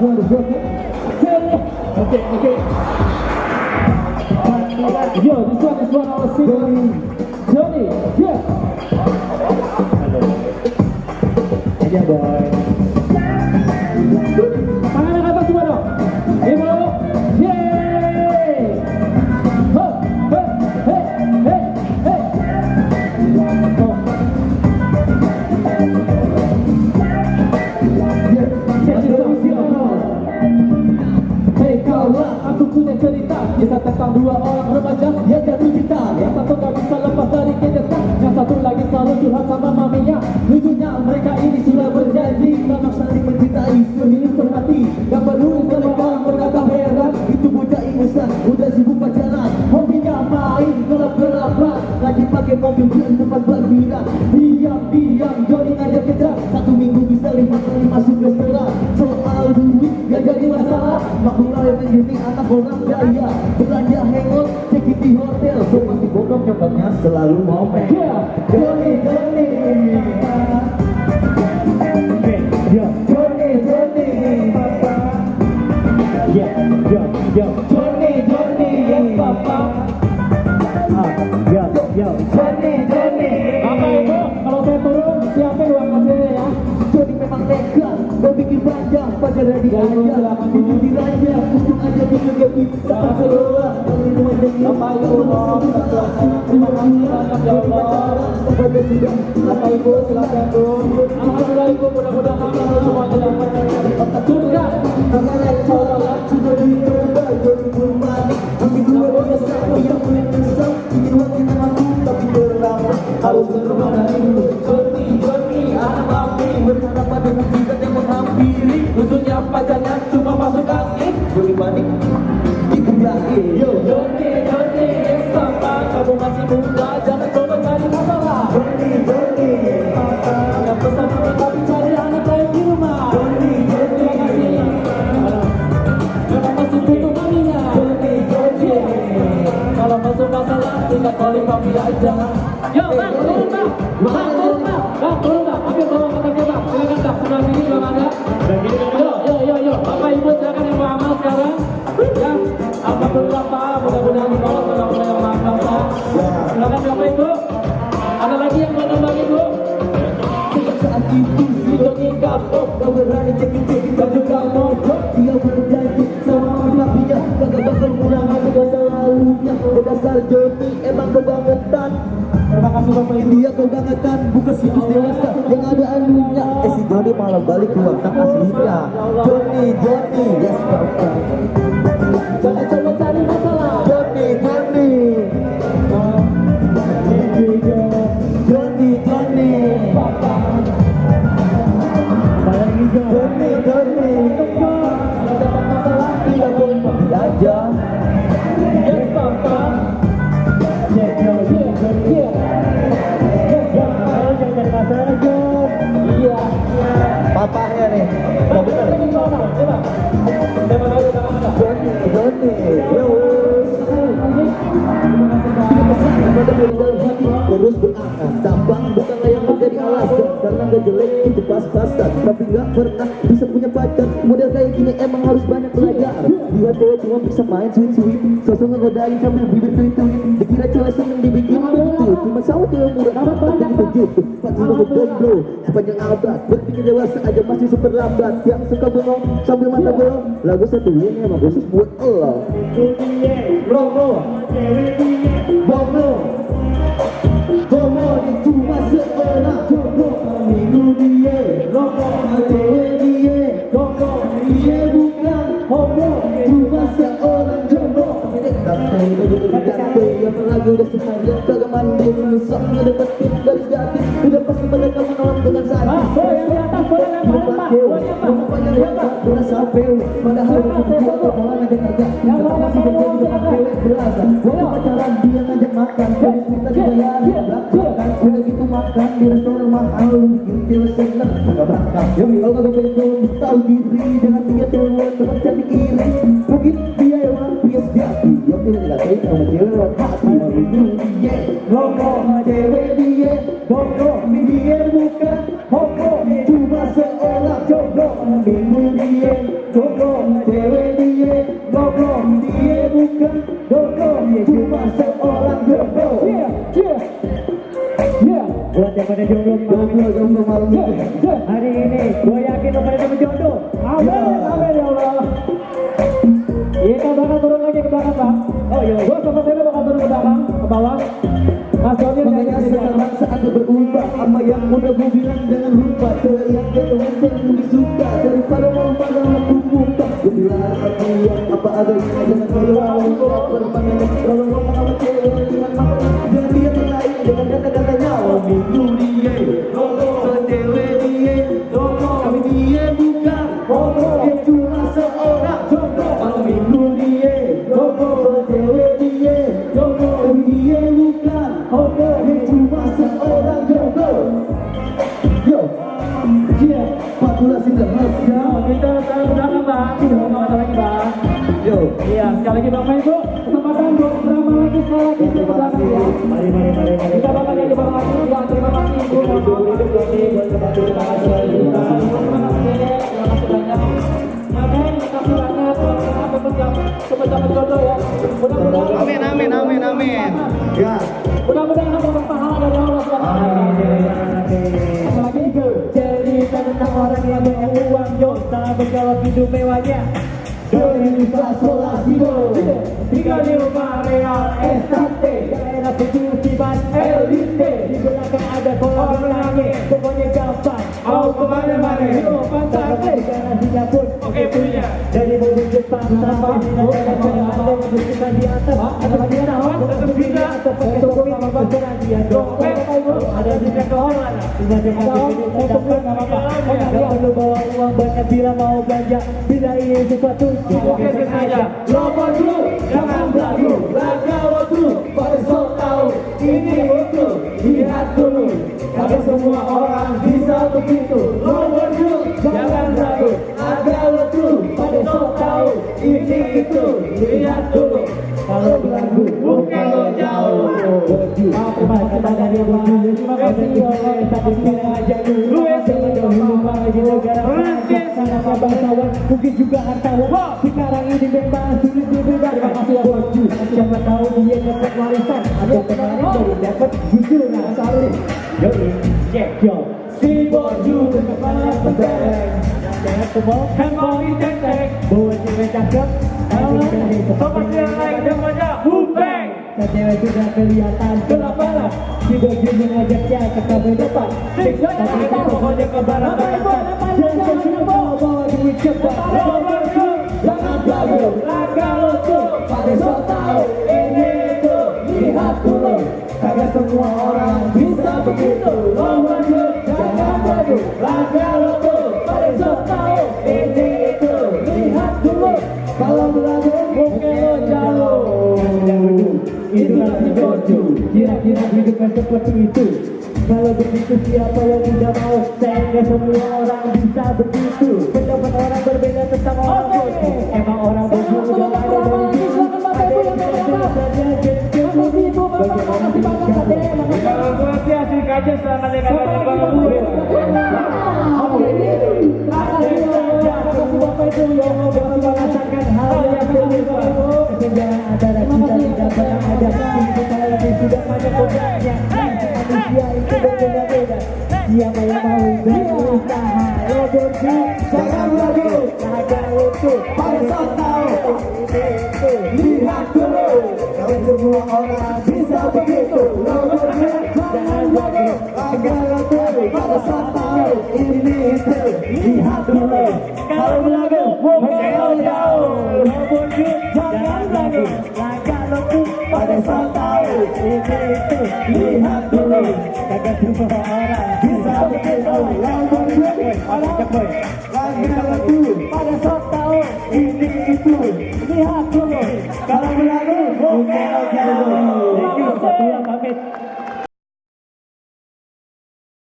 Okay. Yo, this one I was singing. Johnny, yeah. Aja boy. Tangan atas semua dong. Ibu, yeay. Hey. Hey kawan, aku punya cerita kisah tentang dua orang remaja yang jatuh cinta. Yang satu gak bisa lepas dari kenyataan, yang satu lagi selalu curhat sama maminya. Lucunya mereka ini sudah berjanji untuk saling mencintai sehidup berhati. Gak peduli sama orang berkata heran, itu bocah ingusan udah sibuk pacaran. Hobinya main gelap-gelapan, lagi pakai mobil di tempat parkiran. Diam-diam Johnny ngajak kejar, satu minggu bisa 5 kali masuk restoran. Soal duit gak jadi masalah, maklulah yang menjadi anak orang kaya. Belanja hangout, check in di hotel, so pasti bodong nyokapnya selalu mau main. Johnny Johnny yes papa. Johnny apa itu? Kalau saya turun siapin uang hasilnya ya. Johnny memang nekat, gak bikin panjang, pacar dari aja, itu diranja, untung aja bisa gak bisa kelola. Bapak Ibu mohon terima kasih banyak ya Allah. Sebagai sudah, Bapak Ibu silakan dulu. Alhamdulillah Ibu, mudah-mudahan semuanya dapat surga. Karena insya Allah sudah dicoba, jadi bermanik. Masih dua biasa, yang punya kesal, ingin waktu aku tapi terlambat. Harus terbang dari dulu. Johnny, anak papi, berharap pada musibah yang menghampiri. Lucunya pacarnya cuma masuk angin. Johnny panik, ikut lagi. Yo Johnny, yes papa, kamu masih muda, jangan coba cari masalah. Johnny, papa, yang pesan tapi cari anak lain di rumah. Johnny, terima kasih. Memang masih butuh maminya. Johnny, kalau masuk masalah tinggal calling papi aja. Yo bang, turun bang. Oke bawa kotaknya bang, silakan bang, sebelah sini belum ada. Yo, Bapak Ibu silakan yang mau amal sekarang. Ya, alhamdulillah Pak, mudah-mudahan dibawa mudah-mudahan yang maaf Pak. Silakan Bapak Ibu. Ada lagi yang mau nambah Ibu? Sejak saat itu si Johnny kapok, gak berani cekin-cekin baju kamu. Dia berjanji sama mami papinya, kagak bakal ngulangan dosa lalunya. Berdasar Johnny emang kebangetan. Terima kasih Bapak Ibu. Dia kebangetan, bukan situs dewasa yang ada anunya. Si Johnny malah balik ke waktu aslinya. Johnny, yes papa. Jangan coba cari masalah. Johnny. Papa. Johnny. Kalau dapat masalah tidak boleh aja. Yes papa. Iya. Papanya nih. Mau bener. Johnny. Terus berakar, tambang bukanlah yang menjadi alasan. Karena gak jelek itu pas-pasan, tapi gak pernah bisa punya pacar. Model kayak gini emang harus banyak belajar. Lihat cewek cuma bisa main sweet-sweet, sosok ngegodain sambil bibir tuit-tuit. Dikira cewek seneng dibikin gitu, cuma sama cewek muda amat gitu gitu. Pasti mau jomblo sepanjang abad, berpikir dewasa aja masih super lambat. Yang suka bengong sambil mata bolong, lagu satu ini emang khusus buat Allah. Bomo itu masa orang jomblo, minggu dia rokok dia bukan homo, cuma seorang jomblo. Kata yang lagi udah sengaja kagak mandi menyesal ngedeketin garis jati, udah pasti mereka menolak dengan sadis. Yang di atas rupanya hebat berasa pewe, padahal itu malah ngajak agak tetap masih berjadi dengan pewe berasa. Waktu pacaran dia ngajak makan, jadi kita dibayarin belakang. Udah gitu makan di restoran mahal, bikin seneng gak bakal. Kalau kagak pengen tahu diri, jangan punya cewek teman cantik iri. Mungkin dia yang bias jati, yang pilih gak tahu sama cewek hati. Dia ngomong cewek dia bukan homo, cuma seorang jomblo. Minggu dia buat yang pada jomblo malam ini. Hari ini gue yakin lo pada dapat jodoh. Amin, amin ya Allah. Kita bakal turun lagi ke belakang, Pak. Oh iya. Gue sama Tele bakal turun ke belakang, ke bawah. Mas Joni Mengenai sekarang saat berubah, apa yang udah gue bilang jangan lupa. Cewek yang ketemu lebih suka daripada mau pandang aku muka. Gue bilang apa yang apa adanya, jangan terlalu berpandangan. Kalau ngomong sama cewek dengan mata, jangan dia terlain dengan kata-katanya. Oh minggu dia, cewek dia, tapi dia bukan. Dia cuma seorang jodoh. Oh minggu dia, cewek dia, tapi dia bukan. Dia cuma seorang jodoh. Yo, yeah, 14 in the house. Ya, kita sekarang ke belakang, Pak. Mau ada lagi, Pak. Yo, Iya, sekali lagi Bapak Ibu, kesempatan buat drama lagi sekali lagi ke belakang ya. Mari. Kita bakal nyanyi bareng lagi. Ya, terima kasih Ibu. Terima kasih banyak. Terima kasih banyak. Amin, terima kasih banyak. Cepat dapat jodoh ya. Mudah-mudahan. amin. Ya, Mudah-mudahan dapat pahala dari Allah SWT. Apa lagi Ibu? Cerita tentang orang yang banyak uang, yo, salah berjawab hidup mewahnya. Berita Solasido, Tinggal di rumah real estate, daerah pemukiman elite. Di belakang ada kolam renangnya, pokoknya gampang. Mau kemana-mana, yo, pantai. Garasinya pun oke punya. Dari mobil Jepang sampai di negara China, ada yang bersikap di atas, ada lagi yang awak, tetap bisa. Pakai topi, bakaran dia dompet. Ada juga ke orang, tinggal dengan diri Gak perlu bawa uang banyak bila mau belanja. Bila ingin sesuatu, Oke, sengaja. Lompat dulu, jangan belagu. Laga dulu, pada so tahu. Ini itu, lihat dulu. Kagak semua orang bisa begitu. Lompat dulu, jangan belagu. Laga dulu, pada so tahu. Ini itu, lihat dulu. Kalau belagu, bukan lo jauh. terima kasih dari Bang. Terima kasih oleh satu bilang aja dulu. Dahulu di negara sana bangsawan, mungkin juga hartawan. Sekarang ini memang sulit berbeda. Terima kasih ya Boju. Siapa tahu dia dapat warisan atau kemarin baru dapat jujur salih. Yo, si Boju kepala penting. Jangan semua handphone di cek. Bawa cewek cakep. Sobat yang lain namanya Hupeng. Cewek sudah kelihatan kelaparan. Si Boju mengajaknya ke kafe depan. Tapi tak pokoknya ke barang-barang. Jangan bawa duit cepat. Jangan belagu, laga lucu. Pada so tahu, ini itu, lihat dulu. Kagak semua orang bisa begitu. Lompat dulu, jangan belagu, laga lucu. Pada so tahu, ini itu, lihat dulu. Kalau belagu, mungkin lo jauh. Itulah si Boju. Kira-kira hidupnya seperti itu. Kalau begitu siapa yang tidak mau? Sehingga semua orang bisa begitu. Pendapat orang berbeda tentang orang Boju. Emang orang Boju udah ada dari dulu. Ada yang bisa jelas saja jadi Boju. Bagaimana Kalau gue sih asik aja selama dia kagak nyebang gue. Bapak itu yang mau merasakan hal yang berbeda. Kesenjangan antara kita tidak pernah ada. Kita ini sudah banyak kodanya. Manusia itu berbeda-beda. Siapa yang mau berusaha? Lo Boju, jangan ragu. Laga lucu, pada saat tahu. Lihat dulu, kalau semua orang bisa begitu. Lo Boju, jangan ragu. Laga lucu, pada saat tahu. Ini itu, lihat dulu. Kalau belagu, mungkin lo jauh. Lo Boju, jangan ragu. Laga lucu, pada saat tahu. Ini itu, Lihat dulu, kagak semua orang bisa begitu. Lo Boju, laga lucu, pada saat tahu. ini itu. Lihat dulu. Kalau belagu, mungkin lo jauh. Thank you, Satu pamit.